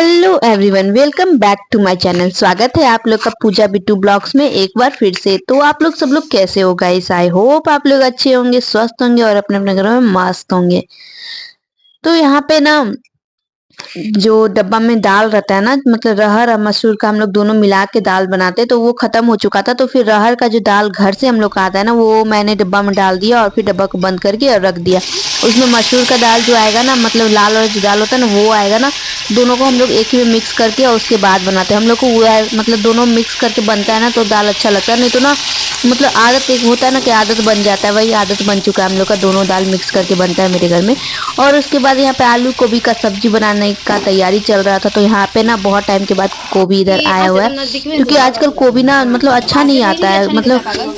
Hello everyone, welcome back to my channel. स्वागत है आप लोग का पूजा बिट्टू ब्लॉग्स में एक बार फिर से। तो आप लोग सब लोग कैसे हो गाइस? आई होप आप लोग अच्छे होंगे, स्वस्थ होंगे और अपने अपने घरों में मस्त होंगे। तो यहाँ पे ना जो डब्बा में दाल रहता है ना, मतलब रहर और मसूर का हम लोग दोनों मिला के दाल बनाते हैं, तो वो खत्म हो चुका था। तो फिर रहर का जो दाल घर से हम लोग का आता है ना, वो मैंने डब्बा में डाल दिया और फिर डब्बा को बंद करके और रख दिया। उसमें मसूर का दाल जो आएगा ना, मतलब लाल वाला जो दाल होता है ना, वो आएगा ना। दोनों को हम लोग एक ही में मिक्स करके और उसके बाद बनाते हैं। हम लोग को वो मतलब दोनों मिक्स करके बनता है ना, तो दाल अच्छा लगता है। नहीं तो ना मतलब आदत एक होता है ना कि आदत बन जाता है, वही आदत बन चुका है हम लोग का, दोनों दाल मिक्स करके बनता है मेरे घर में। और उसके बाद यहाँ पे आलू गोभी का सब्जी बनाने का तैयारी चल रहा था। तो यहाँ पे ना बहुत टाइम के बाद गोभी इधर आया हुआ है, क्योंकि आजकल गोभी ना मतलब अच्छा नहीं आता है। मतलब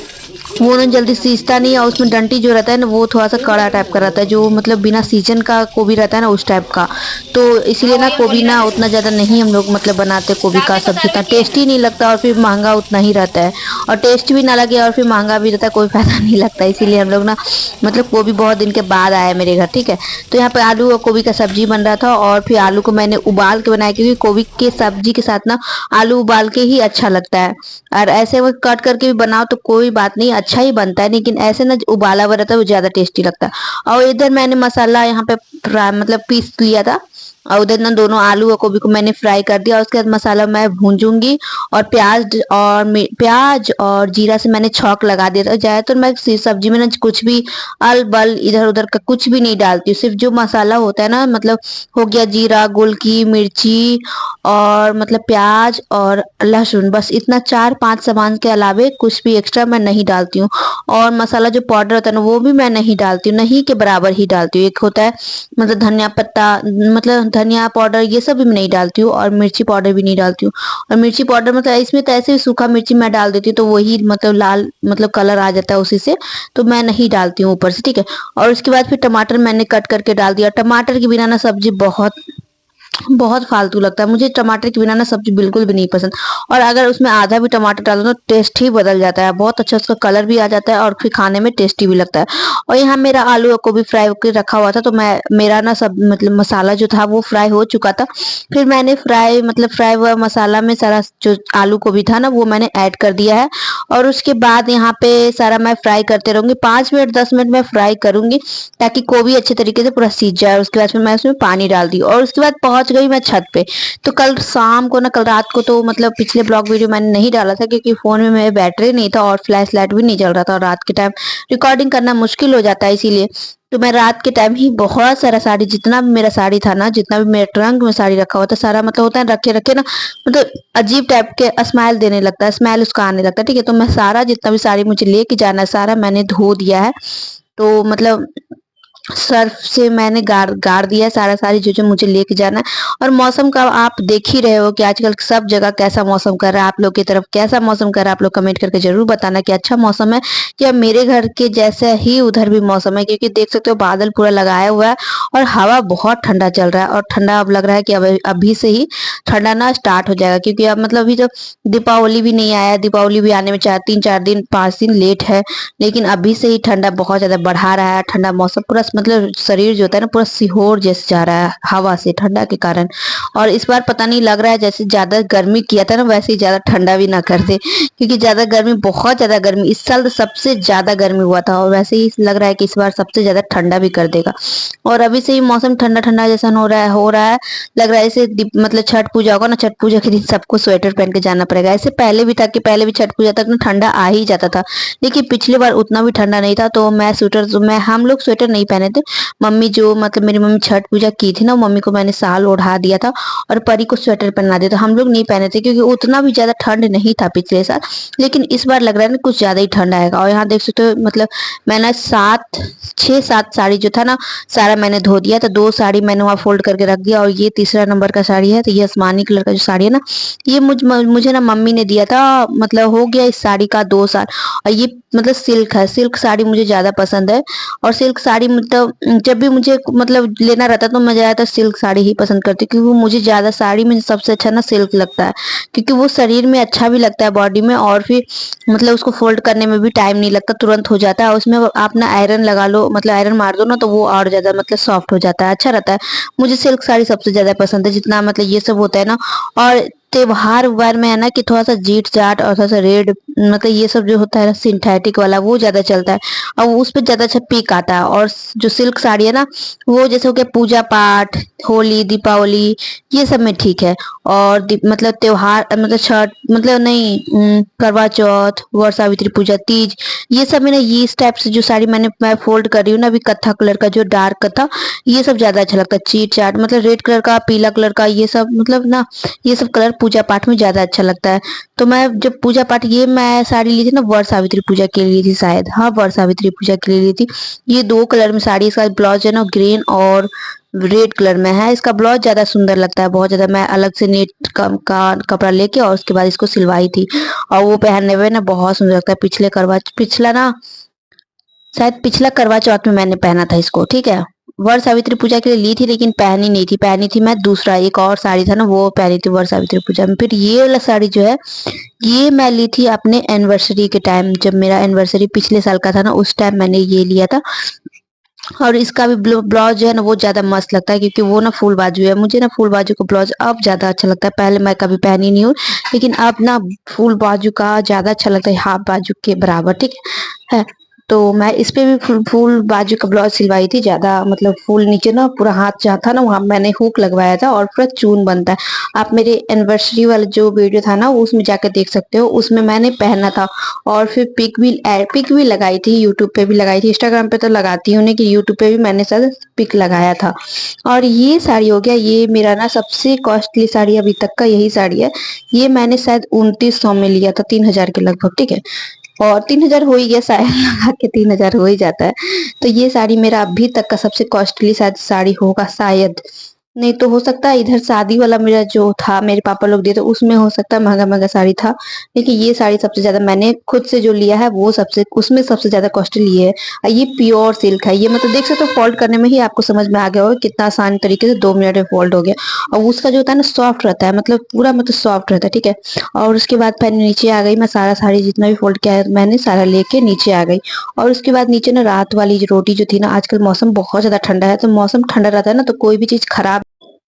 वो ना जल्दी सीजता नहीं है, और उसमें डंटी जो रहता है ना, वो थोड़ा सा कड़ा टाइप का रहता है, जो मतलब बिना सीजन का गोभी रहता है ना, उस टाइप का। तो इसीलिए ना गोभी ना उतना ज़्यादा नहीं हम लोग मतलब बनाते गोभी का सब्जी, उतना टेस्टी नहीं लगता और फिर महंगा उतना ही रहता है। और टेस्ट भी ना लगे और फिर महंगा भी रहता है, कोई फायदा नहीं लगता। इसीलिए हम लोग ना मतलब गोभी बहुत दिन के बाद आया मेरे घर, ठीक है। तो यहाँ पे आलू और गोभी का सब्जी बन रहा था, और फिर आलू को मैंने उबाल के बनाया, क्योंकि गोभी के सब्जी के साथ ना आलू उबाल के ही अच्छा लगता है। और ऐसे वो कट करके भी बनाओ तो कोई बात नहीं, अच्छा ही बनता है, लेकिन ऐसे ना उबाला हुआ रहता है वो ज्यादा टेस्टी लगता है। और इधर मैंने मसाला यहाँ पे मतलब पीस लिया था, और उधर ना दोनों आलू और गोभी को मैंने फ्राई कर दिया। उसके बाद मसाला मैं भूंजूंगी, और प्याज और जीरा से मैंने छौंक लगा दिया था। ज्यादातर मैं सब्जी में ना कुछ भी अल बल इधर उधर का कुछ भी नहीं डालती हूँ, सिर्फ जो मसाला होता है ना, मतलब हो गया जीरा, गोलकी मिर्ची और मतलब प्याज और लहसुन, बस इतना 4-5 सामान के अलावे कुछ भी एक्स्ट्रा मैं नहीं डालती हूँ। और मसाला जो पाउडर होता है ना, वो भी मैं नहीं डालती हूँ, नहीं के बराबर ही डालती हूँ। एक होता है मतलब धनिया पत्ता, मतलब धनिया पाउडर, ये सब भी मैं नहीं डालती हूँ, और मिर्ची पाउडर भी नहीं डालती हूँ। और मिर्ची पाउडर मतलब इसमें तो ऐसे ही सूखा मिर्ची मैं डाल देती हूँ, तो वही मतलब लाल मतलब कलर आ जाता है उसी से, तो मैं नहीं डालती हूँ ऊपर से, ठीक है। और उसके बाद फिर टमाटर मैंने कट करके डाल दिया। टमाटर के बिना ना सब्जी बहुत बहुत फालतू लगता है मुझे। टमाटर के बिना ना सब्जी बिल्कुल भी नहीं पसंद। और अगर उसमें आधा भी टमाटर डालो तो टेस्ट ही बदल जाता है, बहुत अच्छा उसका कलर भी आ जाता है और फिर खाने में टेस्टी भी लगता है। और यहाँ मेरा आलू को भी फ्राई होकर रखा हुआ था, तो मैं मेरा ना सब मतलब मसाला जो था वो फ्राई हो चुका था। फिर मैंने फ्राई हुआ मसाला में सारा जो आलू को भी था ना, वो मैंने ऐड कर दिया है। और उसके बाद यहाँ पे सारा मैं फ्राई करते रहूंगी, 5 मिनट 10 मिनट में फ्राई करूंगी, ताकि गोभी अच्छे तरीके से पूरा सीज जाए। उसके बाद फिर मैं उसमें पानी डाल दी, और उसके बाद पहुंच गई मैं छत पे। तो कल शाम को ना, कल रात को तो मतलब पिछले ब्लॉग वीडियो मैंने नहीं डाला था, क्योंकि फोन में मेरे बैटरी नहीं था और फ्लैश लाइट भी नहीं चल रहा था, और रात के टाइम रिकॉर्डिंग करना मुश्किल हो जाता है, इसीलिए। तो मैं रात के टाइम ही बहुत सारा साड़ी, जितना भी मेरा साड़ी था ना, जितना भी मेरे ट्रंक में साड़ी रखा हुआ था सारा, मतलब होता है रखे रखे ना, मतलब अजीब टाइप के स्मेल देने लगता है, स्मेल उसका आने लगता है, ठीक है। तो मैं सारा जितना भी साड़ी मुझे लेके जाना है सारा मैंने धो दिया है। तो मतलब सर्फ से मैंने गाड़ गाड़ दिया है सारा साड़ी जो जो मुझे लेके जाना है। और मौसम का आप देख ही रहे हो कि आजकल सब जगह कैसा मौसम कर रहा है। आप लोग की तरफ कैसा मौसम कर रहा है, आप लोग कमेंट करके जरूर बताना कि अच्छा मौसम है या मेरे घर के जैसे ही उधर भी मौसम है, क्योंकि देख सकते हो बादल पूरा लगाया हुआ है और हवा बहुत ठंडा चल रहा है। और ठंडा अब लग रहा है कि अब अभी से ही ठंडा ना स्टार्ट हो जाएगा, क्योंकि अब मतलब अभी तो दीपावली भी नहीं आया, दीपावली भी आने में 3-4 दिन 5 दिन लेट है, लेकिन अभी से ही ठंडा बहुत ज्यादा बढ़ा रहा है। ठंडा मौसम पूरा मतलब शरीर जो होता है ना पूरा सिहोर जैसे जा रहा है हवा से, ठंडा के कारण। और इस बार पता नहीं लग रहा है जैसे ज्यादा गर्मी किया था ना, वैसे ही ज्यादा ठंडा भी ना कर दे, क्योंकि ज्यादा गर्मी, बहुत ज्यादा गर्मी, इस साल तो सबसे ज्यादा गर्मी हुआ था, और वैसे ही लग रहा है कि इस बार सबसे ज्यादा ठंडा भी कर देगा। और अभी से ही मौसम ठंडा ठंडा जैसा हो रहा है। लग रहा है जैसे मतलब छठ पूजा होगा ना, छठ पूजा के दिन सबको स्वेटर पहन के जाना पड़ेगा। ऐसे पहले भी था कि पहले भी छठ पूजा तक ना ठंडा आ ही जाता था, लेकिन पिछली बार उतना भी ठंडा नहीं था। तो मैं हम लोग स्वेटर नहीं पहने थे। मम्मी जो मतलब मेरी मम्मी छठ पूजा की थी ना, मम्मी को मैंने साल ओढ़ा दिया था और परी को स्वेटर पहना दिया था। हम लोग नहीं पहने थे, क्योंकि उतना भी ज्यादा ठंड नहीं था पिछले साल, लेकिन इस बार लग रहा है ना कुछ ज्यादा ही ठंड आएगा। और यहाँ देख सकते हो मतलब मैंने 6-7 साड़ी जो था ना सारा मैंने धो दिया। तो 2 साड़ी मैंने वहाँ फोल्ड करके रख दिया, और ये तीसरा नंबर का साड़ी है, तो ये आसमानी कलर का जो साड़ी है ना, ये मुझे ना मम्मी ने दिया था, मतलब हो गया इस साड़ी का 2 साल। और ये मतलब सिल्क है, सिल्क साड़ी मुझे ज्यादा पसंद है। और सिल्क साड़ी मतलब जब भी मुझे मतलब लेना रहता है तो मैं ज़्यादातर सिल्क साड़ी ही पसंद करती हूँ, क्योंकि वो मुझे ज़्यादा साड़ी में सबसे अच्छा ना सिल्क लगता है, क्योंकि वो शरीर में अच्छा भी लगता है बॉडी में, और फिर मतलब उसको फोल्ड करने में भी टाइम नहीं लगता, तुरंत हो जाता है। और उसमें आप ना आयरन लगा लो, मतलब आयरन मार दो ना, तो वो और ज़्यादा मतलब सॉफ्ट हो जाता है, अच्छा रहता है। मुझे सिल्क साड़ी सबसे ज़्यादा पसंद है, जितना मतलब ये सब होता है ना। और त्योहार वार में है ना कि थोड़ा सा जीट जाट और थोड़ा सा रेड, मतलब ये सब जो होता है ना सिंथेटिक वाला, वो ज्यादा चलता है और उस पे ज्यादा अच्छा पिक आता है। और जो सिल्क साड़ी है ना, वो जैसे हो गया पूजा पाठ, होली, दीपावली, ये सब में ठीक है। और मतलब त्योहार, मतलब छठ, मतलब नहीं, करवा चौथ, वर सावित्री पूजा, तीज, ये सब में ना ये इस टाइप से जो साड़ी मैं फोल्ड कर रही हूँ ना अभी, कत्था कलर का, जो डार्क कत्था, ये सब ज्यादा अच्छा लगता है। चीट चाट, मतलब रेड कलर का, पीला कलर का, ये सब मतलब ना, ये सब कलर पूजा पाठ में ज्यादा अच्छा लगता है। तो मैं जब पूजा पाठ, ये मैं साड़ी ली थी ना वर सावित्री पूजा के लिए ली थी शायद, हाँ वर सावित्री पूजा के लिए ली थी। ये दो कलर में साड़ी, इसका ब्लाउज है ना ग्रीन और रेड कलर में है। इसका ब्लाउज ज्यादा सुंदर लगता है, बहुत ज्यादा। मैं अलग से नेट का कपड़ा लेके और उसके बाद इसको सिलवाई थी, और वो पहनने में ना बहुत सुंदर लगता है। पिछला ना, शायद पिछला करवा चौथ में मैंने पहना था इसको, ठीक है। वर सावित्री पूजा के लिए ली थी, लेकिन पहनी नहीं थी, पहनी थी मैं दूसरा एक और साड़ी था ना, वो पहनी थी वर सावित्री पूजा में। फिर ये वाला साड़ी जो है, ये मैं ली थी अपने एनिवर्सरी के टाइम, जब मेरा एनिवर्सरी पिछले साल का था ना, उस टाइम मैंने ये लिया था। और इसका भी ब्लाउज जो है ना वो ज्यादा मस्त लगता है, क्योंकि वो ना फुल बाजू है। मुझे ना फुल बाजू का ब्लाउज अब ज्यादा अच्छा लगता है, पहले मैं कभी पहनी नहीं हूँ, लेकिन अब ना फुल बाजू का ज्यादा अच्छा लगता है, हाफ बाजू के बराबर, ठीक है। तो मैं इस पे भी फुल बाजू का ब्लाउज सिलवाई थी, ज्यादा मतलब फुल नीचे ना पूरा हाथ जहाँ था ना, वहां मैंने हुक लगवाया था, और पूरा चून बनता है। आप मेरे एनिवर्सरी वाला जो वीडियो था ना, उसमें जाकर देख सकते हो, उसमें मैंने पहना था। और फिर पिक भी लगाई थी, यूट्यूब पे भी लगाई थी, इंस्टाग्राम पे तो लगाती हूँ नहीं, कि यूट्यूब पे भी मैंने शायद पिक लगाया था। और ये साड़ी हो गया, ये मेरा ना सबसे कॉस्टली साड़ी अभी तक का यही साड़ी है। ये मैंने शायद 2900 में लिया था, 3000 के लगभग, ठीक है। और 3000 हो ही गया शायद, लगा के 3000 हो ही जाता है। तो ये साड़ी मेरा अभी तक का सबसे कॉस्टली शायद साड़ी होगा शायद। नहीं तो हो सकता है इधर शादी वाला मेरा जो था, मेरे पापा लोग दिए थे, उसमें हो सकता है महंगा महंगा साड़ी था। लेकिन ये साड़ी सबसे ज्यादा मैंने खुद से जो लिया है, वो सबसे उसमें सबसे ज्यादा कॉस्टली ये है। और ये प्योर सिल्क है, ये मतलब देख सकते हो, फोल्ड करने में ही आपको समझ में आ गया होगा कितना आसान तरीके से 2 मिनट में फोल्ड हो गया। और उसका जो होता है ना सॉफ्ट रहता है, मतलब पूरा मतलब सॉफ्ट रहता है, ठीक है। और उसके बाद फिर नीचे आ गई मैं, सारा साड़ी जितना भी फोल्ड किया है मैंने सारा लेके नीचे आ गई। और उसके बाद नीचे ना रात वाली जो रोटी जो थी ना, आजकल मौसम बहुत ज्यादा ठंडा है, तो मौसम ठंडा रहता है ना, तो कोई भी चीज खराब,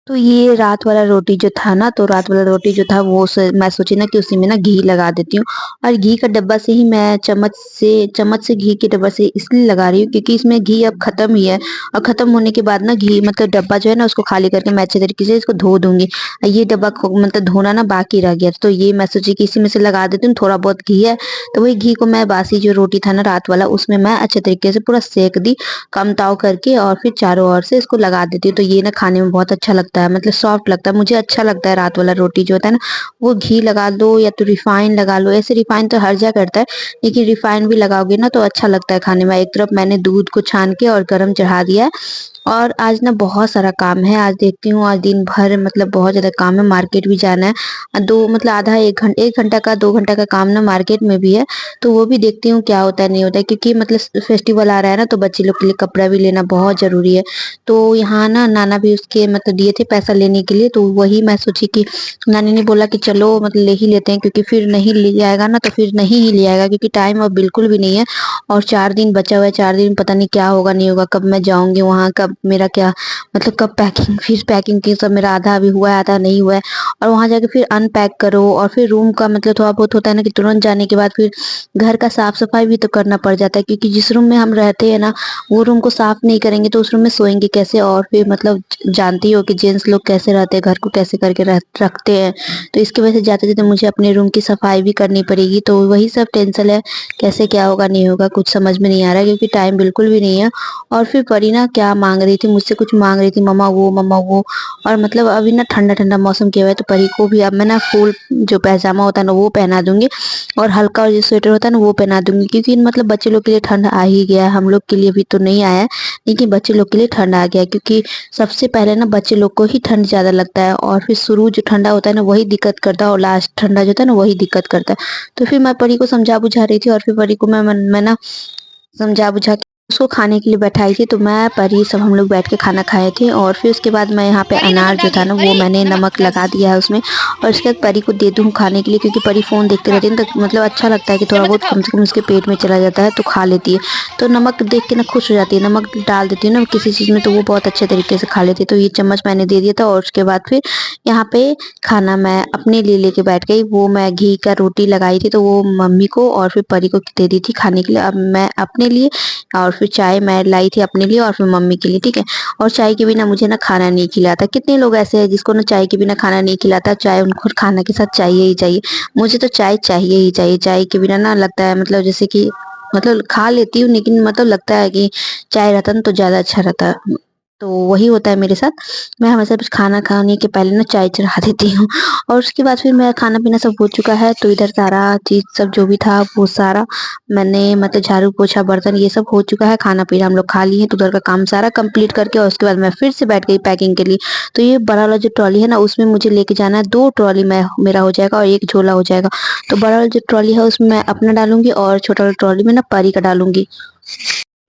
तो ये रात वाला रोटी जो था ना, तो रात वाला रोटी जो था वो मैं सोची ना कि उसी में ना घी लगा देती हूँ। और घी का डब्बा से ही मैं चम्मच से घी के डब्बा से इसलिए लगा रही हूँ, क्योंकि इसमें घी अब खत्म ही है। और खत्म होने के बाद ना घी मतलब डब्बा जो है ना, उसको खाली करके मैं अच्छे तरीके से इसको धो दूंगी। और ये डब्बा मतलब धोना ना बाकी रह गया, तो ये मैं सोची कि इसी में से लगा देती हूँ, थोड़ा बहुत घी है। तो वही घी को मैं बासी जो रोटी था ना रात वाला, उसमें मैं अच्छे तरीके से पूरा सेक दी, कम ताव करके, और फिर चारों ओर से इसको लगा देती हूँ। तो ये ना खाने में बहुत अच्छा लगता है, मतलब सॉफ्ट लगता है, मुझे अच्छा लगता है। रात वाला रोटी जो होता है ना, वो घी लगा दो या तो रिफाइन लगा लो, ऐसे रिफाइन तो हर जगह करता है, लेकिन रिफाइन भी लगाओगे ना तो अच्छा लगता है खाने में। एक तरफ मैंने दूध को छान के और गरम चढ़ा दिया है। और आज ना बहुत सारा काम है, आज देखती हूँ, आज दिन भर मतलब बहुत ज्यादा काम है, मार्केट भी जाना है। दो मतलब आधा 1 घंटा का 2 घंटा का काम ना मार्केट में भी है। तो वो भी देखती हूँ क्या होता है नहीं होता है, क्योंकि मतलब फेस्टिवल आ रहा है ना, तो बच्चे लोग के लिए कपड़ा भी लेना बहुत जरूरी है। तो यहाँ ना नाना भी उसके मतलब दिए थे पैसा लेने के लिए, तो वही मैं सोची कि नानी ने बोला कि चलो मतलब ले ही लेते हैं, क्योंकि फिर नहीं ले जाएगा ना तो फिर नहीं ही ले आएगा, क्योंकि टाइम अब बिल्कुल भी नहीं है। और 4 दिन बचा हुआ है, 4 दिन पता नहीं क्या होगा नहीं होगा, कब मैं जाऊंगी वहां, कब मेरा क्या मतलब, कब पैकिंग, फिर पैकिंग की सब मेरा आधा अभी हुआ है आधा नहीं हुआ है। और वहां जाके फिर अनपैक करो, और फिर रूम का मतलब थोड़ा बहुत होता है ना कि तुरंत जाने के बाद फिर घर का साफ सफाई भी तो करना पड़ जाता है, क्योंकि जिस रूम में हम रहते हैं ना, वो रूम को साफ नहीं करेंगे तो उस रूम में सोएंगे कैसे। और फिर मतलब जानती हो कि जेंट्स लोग कैसे रहते हैं, घर को कैसे करके रखते हैं। तो इसकी वजह से जाते जाते मुझे अपने रूम की सफाई भी करनी पड़ेगी, तो वही सब टेंशन है, कैसे क्या होगा नहीं होगा कुछ समझ में नहीं आ रहा है, क्योंकि टाइम बिल्कुल भी नहीं है। और फिर परी ना क्या मांग रही थी मुझसे, कुछ मांग रही थी, मम्मा वो मम्मा वो। और मतलब अभी ना ठंडा ठंडा मौसम किया हुआ है, तो परी को भी अब मैं ना फुल जो पैजामा होता है ना वो पहना दूंगी, और हल्का और जो स्वेटर होता है ना वो पहना दूंगी, क्योंकि मतलब बच्चे लोग के लिए ठंड आ ही गया है, हम लोग के लिए भी तो नहीं आया है, लेकिन बच्चे लोग के लिए ठंड आ गया है। क्योंकि सबसे पहले ना बच्चे लोग को ही ठंड ज्यादा लगता है, और फिर शुरू जो ठंडा होता है ना वही दिक्कत करता है, और लास्ट ठंडा जो होता है ना वही दिक्कत करता है। तो फिर मैं परी को समझा बुझा रही थी, और फिर परी को मैं ना समझा बुझा उसको खाने के लिए बैठाई थी, तो मैं परी सब हम लोग बैठ के खाना खाए थे। और फिर उसके बाद मैं यहाँ पे परी नमक अनार जो डाल था दिए, ना वो परी मैंने नमक नमक डाल लगा दिए। दिया है उसमें। और उसके बाद परी को दे दूँ खाने के लिए, क्योंकि परी फ़ोन देखते रहती है ना, तो मतलब अच्छा लगता है कि थोड़ा चम्मच से बहुत खाओ। कम से कम उसके पेट में चला जाता है तो खा लेती है। तो नमक देख के ना खुश हो जाती है, नमक डाल देती हूँ ना किसी चीज़ में तो वो बहुत अच्छे तरीके से खा लेती है। तो ये चम्मच मैंने दे दिया था। और उसके बाद फिर यहाँ पे खाना मैं अपने लिए लेके बैठ गई। वो मैं घी का रोटी लगाई थी तो वो मम्मी को और फिर परी को दे दी थी खाने के लिए। अब मैं अपने लिए और फिर चाय मैं लाई थी अपने लिए और फिर मम्मी के लिए, ठीक है। और चाय के बिना मुझे ना खाना नहीं खिलाता। कितने लोग ऐसे हैं जिसको ना चाय के बिना खाना नहीं खिलाता, चाय उनको खाना के साथ चाहिए ही चाहिए। मुझे तो चाय चाहिए ही चाहिए। चाय के बिना ना लगता है मतलब जैसे कि मतलब खा लेती हूँ लेकिन मतलब लगता है कि चाय रहता ना तो ज़्यादा अच्छा रहता। तो वही होता है मेरे साथ। मैं हमेशा बस खाना खाने के पहले ना चाय चढ़ा देती हूँ। और उसके बाद फिर मेरा खाना-पीना सब हो चुका है, तो इधर सारा चीज़ सब जो भी था वो सारा मैंने मतलब झाड़ू, पोछा, बर्तन ये सब हो चुका है, खाना-पीना हम लोग खा लिए हैं, तो उधर का काम सारा कंप्लीट करके और उसके बाद मैं फिर से बैठ गई पैकिंग के लिए। तो ये बड़ा वाला जो ट्रॉली है ना उसमें मुझे लेके जाना है, 2 ट्रॉली मैं मेरा हो जाएगा और 1 झोला हो जाएगा। तो बड़ा वाला जो ट्रॉली है उसमें मैं अपना डालूँगी और छोटा वाला ट्रॉली में ना परी का डालूँगी।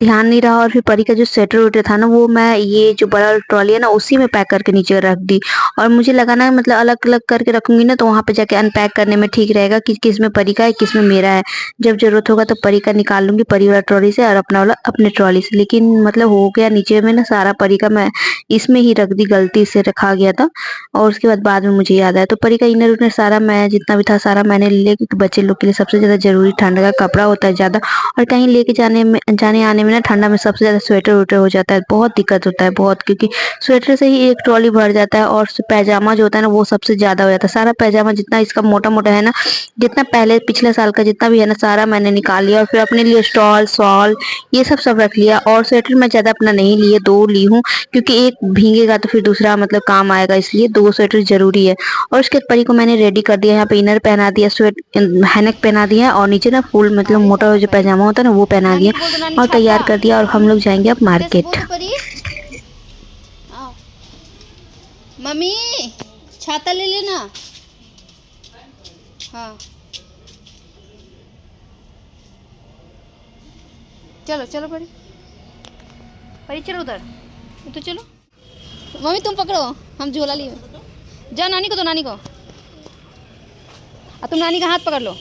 ध्यान नहीं रहा और फिर परी का जो स्वेटर-वेटर था ना वो मैं ये जो बड़ा वाला ट्रॉली है ना उसी में पैक करके नीचे रख दी। और मुझे लगा ना मतलब अलग-अलग करके रखूँगी ना तो वहाँ पे जाके अनपैक करने में ठीक रहेगा कि किस में परी का है, किस में मेरा है। जब ज़रूरत होगा तो परी का निकाल लूँगी परी वाला ट्रॉली से और अपना वाला अपने ट्रॉली से। लेकिन मतलब हो गया नीचे में ना सारा परी का मैं इसमें ही रख दी, गलती से रखा गया था। और उसके बाद में मुझे याद आया तो परी का इनर-विनर सारा मैं जितना भी था सारा मैंने ले लिया, क्योंकि बच्चे लोग के लिए सबसे ज़्यादा ज़रूरी ठंड का कपड़ा होता है ज़्यादा। और कहीं लेके जाने आने में ना ठंडा में सबसे ज़्यादा स्वेटर-वेटर हो जाता है, बहुत दिक्कत होता है बहुत, क्योंकि स्वेटर से ही एक ट्रॉली भर जाता है। और पैजामा जो होता है ना वो सबसे ज़्यादा हो जाता है। सारा पैजामा जितना इसका मोटा-मोटा है ना, जितना पहले पिछले साल का जितना भी है ना सारा मैंने निकाल लिया। और फिर अपने लिए स्टॉल, शॉल ये सब रख लिया। और स्वेटर मैं ज़्यादा अपना नहीं ली है, 2 ली हूँ, क्योंकि एक भीगेगा तो फिर दूसरा मतलब काम आएगा, इसलिए 2 स्वेटर ज़रूरी है। और उसके बाद परी को मैंने रेडी कर दिया, यहाँ पे इनर पहना दिया, हैनक पहना दिया और नीचे ना फुल मतलब भाई मोटा साहब जो भाई। पैजामा होता है ना वो पहना नानी दिया को बोल दो, नानी और छाता। तैयार कर दिया। और हम लोग जाएँगे अब उधर से बोल मार्केट। दो परी। आओ। मम्मी छाता ले लेना। हाँ चलो चलो परी, परी चलो उधर तो चलो। मम्मी तुम पकड़ो, हम झोला लिए। जाओ नानी को दो, नानी को। और तुम नानी का हाथ पकड़ लो।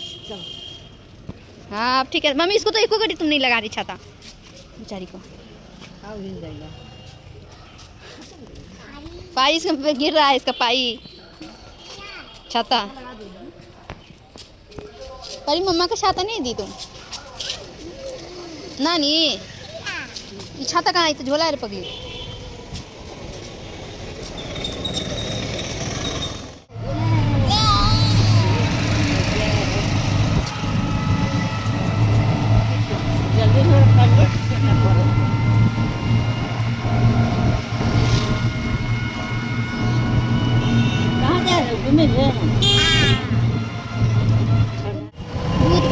हाँ अब ठीक है मम्मी, इसको तो एको घड़ी तुम नहीं लगा रही छाता बेचारी को। पाई इसका पे गिर रहा है, इसका पाई छाता। परी मम्मा का छाता नहीं दी तुम नानी? ये छाता कहाँ है? तो झोला है रे पगली।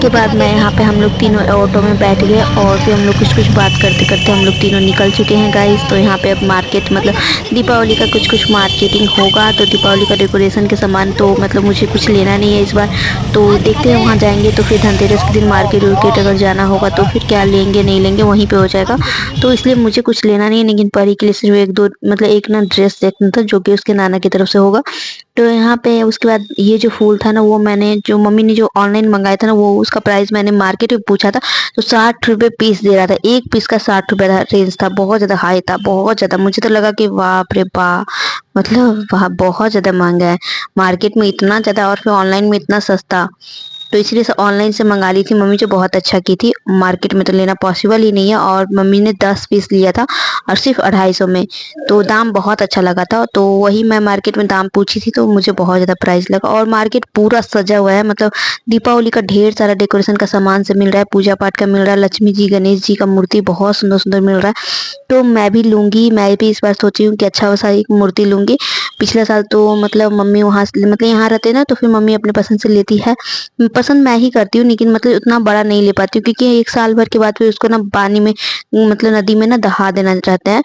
के बाद मैं यहाँ पे हम लोग तीनों ऑटो में बैठ गए और फिर हम लोग कुछ-कुछ बात करते-करते हम लोग तीनों निकल चुके हैं गाइस। तो यहाँ पे अब मार्केट मतलब दीपावली का कुछ-कुछ मार्केटिंग होगा, तो दीपावली का डेकोरेशन के सामान तो मतलब मुझे कुछ लेना नहीं है इस बार। तो देखते हैं वहाँ जाएँगे तो फिर धनतेरस के दिन मार्केट-वार्केट अगर जाना होगा तो फिर क्या लेंगे नहीं लेंगे वहीं पे हो जाएगा। तो इसलिए मुझे कुछ लेना नहीं है, लेकिन परी के लिए सिर्फ 1-2 मतलब एक ना ड्रेस देखना था जो कि उसके नाना की तरफ से होगा। तो यहाँ पे उसके बाद ये जो फूल था ना वो मैंने जो मम्मी ने जो ऑनलाइन मंगाया था ना वो उसका प्राइस मैंने मार्केट में पूछा था तो 60 रुपए पीस दे रहा था। एक पीस का 60 रुपए था, रेंज था, बहुत ज़्यादा हाई था, बहुत ज़्यादा। मुझे तो लगा कि बाप रे बाप! मतलब वहाँ बहुत ज़्यादा महँगा है। मार्केट में इतना ज़्यादा और फिर ऑनलाइन में इतना सस्ता। तो इसलिए ऑनलाइन से मंगा ली थी मम्मी, जो बहुत अच्छा की थी। मार्केट में तो लेना पॉसिबल ही नहीं है। और मम्मी ने 10 पीस लिया था और सिर्फ 250 में, तो दाम बहुत अच्छा लगा था। तो वही मैं मार्केट में दाम पूछी थी तो मुझे बहुत ज़्यादा प्राइस लगा। और मार्केट पूरा सजा हुआ है, मतलब दीपावली का ढेर सारा डेकोरेशन का सामान से मिल रहा है, पूजा पाठ का मिल रहा है, लक्ष्मी जी गणेश जी का मूर्ति बहुत सुंदर सुंदर मिल रहा है। तो मैं भी लूँगी, मैं भी इस बार सोची हूँ कि अच्छा सा एक मूर्ति लूँगी। पिछले साल तो मतलब मम्मी वहाँ से मतलब यहाँ रहते हैं ना तो फिर मम्मी अपने पसंद से लेती है। पसंद मैं ही करती हूँ, लेकिन मतलब उतना बड़ा नहीं ले पाती हूँ, क्योंकि 1 साल भर के बाद फिर उसको ना पानी में मतलब नदी में ना दहा देना रहता है।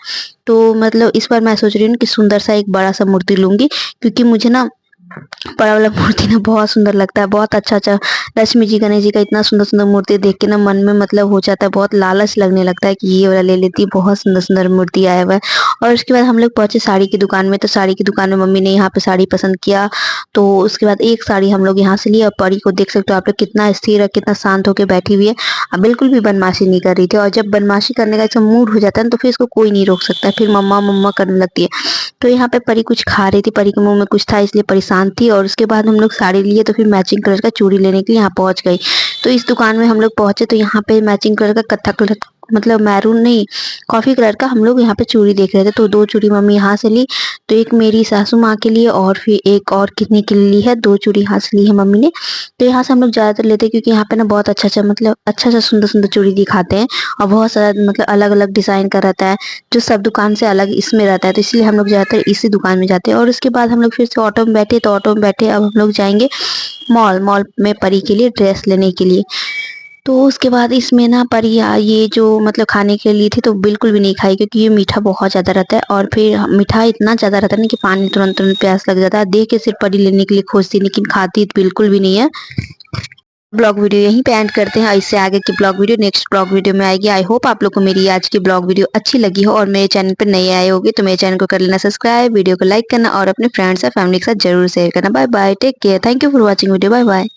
तो मतलब इस बार मैं सोच रही हूँ कि सुंदर सा एक बड़ा सा मूर्ति लूँगी, क्योंकि मुझे ना बड़ा वाला मूर्ति ना बहुत सुंदर लगता है, बहुत अच्छा लक्ष्मी जी गणेश जी का इतना सुंदर मूर्ति देख के ना मन में मतलब हो जाता है, बहुत लालच लगने लगता है कि ये वाला ले लेती, बहुत सुंदर मूर्ति आया हुआ है। और उसके बाद हम लोग पहुंचे साड़ी की दुकान में, तो साड़ी की दुकान में मम्मी ने यहाँ पे साड़ी पसंद किया, तो उसके बाद एक साड़ी हम लोग यहाँ से ली। और परी को देख सकते हो आप लोग, कितना स्थिर है, कितना शांत होकर बैठी हुई है, बिल्कुल भी बदमाशी नहीं कर रही थी। और जब बदमाशी करने का ऐसा मूड हो जाता है ना, तो फिर इसको कोई नहीं रोक सकता, फिर मम्मा मम्मा करने लगती है। तो यहाँ पे परी कुछ खा रही थी, परी के मुंह में कुछ था इसलिए परेशान थी। और उसके बाद हम लोग साड़ी लिए, तो फिर मैचिंग कलर का चूड़ी लेने के लिए यहाँ पहुंच गई। तो इस दुकान में हम लोग पहुंचे, तो यहाँ पे मैचिंग कलर का कत्था कलर मतलब मैरून नहीं, कॉफी कलर का हम लोग यहाँ पे चूड़ी देख रहे थे। तो 2 चूड़ी मम्मी यहाँ से ली, तो एक मेरी सासू माँ के लिए और फिर एक और कितने के लिए ली है, 2 चूड़ी यहाँ से ली है मम्मी ने। तो यहाँ से हम लोग ज़्यादातर लेते हैं, क्योंकि यहाँ पे ना बहुत अच्छा मतलब अच्छा सुंदर चूड़ी दिखाते हैं, और बहुत सारा मतलब अलग-अलग डिज़ाइन का रहता है, जो सब दुकान से अलग इसमें रहता है। तो इसलिए हम लोग ज़्यादातर इसी दुकान में जाते हैं। और उसके बाद हम लोग फिर से ऑटो में बैठे, तो ऑटो में बैठे अब हम लोग जाएँगे मॉल में परी के लिए ड्रेस लेने के लिए। तो उसके बाद इसमें ना परी ये जो मतलब खाने के लिए थी, तो बिल्कुल भी नहीं खाई, क्योंकि ये मीठा बहुत ज़्यादा रहता है। और फिर मीठा इतना ज़्यादा रहता है ना कि पानी तुरंत प्यास लग जाता है। देख के सिर्फ परी लेने के लिए खोजती, लेकिन खाती बिल्कुल भी नहीं है। ब्लॉग वीडियो यहीं पे एंड करते हैं, इससे आगे की blog video next blog video में आएगी। आई होप आप लोग को मेरी आज की ब्लॉग वीडियो अच्छी लगी हो, और मेरे चैनल पर नए आए होगे तो मेरे चैनल को कर लेना सब्सक्राइब, वीडियो को लाइक करना और अपने फ्रेंड्स और फैमिली के साथ जरूर शेयर करना। Bye bye, take care, thank you for watching video, bye bye.